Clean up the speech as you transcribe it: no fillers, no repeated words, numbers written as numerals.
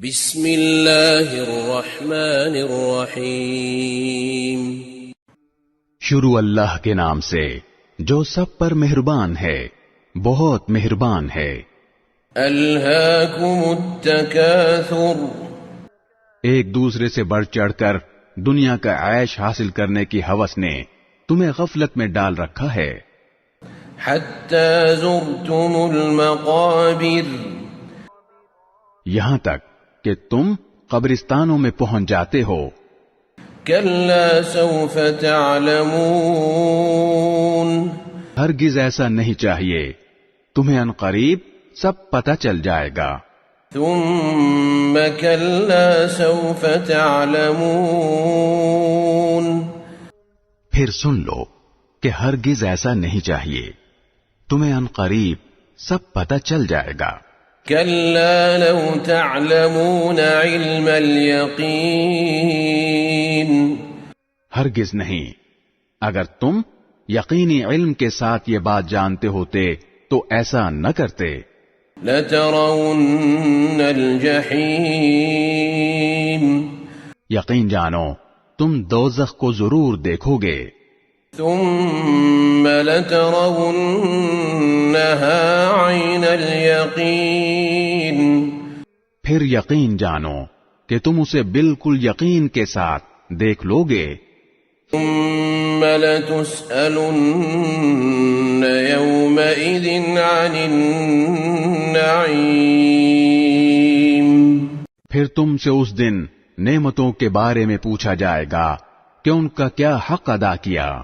بسم اللہ الرحمن الرحیم شروع اللہ کے نام سے جو سب پر مہربان ہے، بہت مہربان ہے۔ الہاکم التکاثر، ایک دوسرے سے بڑھ چڑھ کر دنیا کا عیش حاصل کرنے کی ہوس نے تمہیں غفلت میں ڈال رکھا ہے۔ حتی زرتم المقابر، یہاں تک کہ تم قبرستانوں میں پہنچ جاتے ہو۔ کلا سوف تعلمون، ہرگز ایسا نہیں چاہیے، تمہیں عنقریب سب پتہ چل جائے گا۔ ثم کلا سوف تعلمون، پھر سن لو کہ ہرگز ایسا نہیں چاہیے، تمہیں عنقریب سب پتہ چل جائے گا۔ کلا لو تعلمون علم الیقین، ہرگز نہیں، اگر تم یقینی علم کے ساتھ یہ بات جانتے ہوتے تو ایسا نہ کرتے۔ لترون الجحیم، یقین جانو تم دوزخ کو ضرور دیکھو گے۔ ثم لترونها عین الیقین، پھر یقین جانو کہ تم اسے بالکل یقین کے ساتھ دیکھ لو گے۔ ثم لتسألن یومئذ عن النعیم، پھر تم سے اس دن نعمتوں کے بارے میں پوچھا جائے گا کہ ان کا کیا حق ادا کیا۔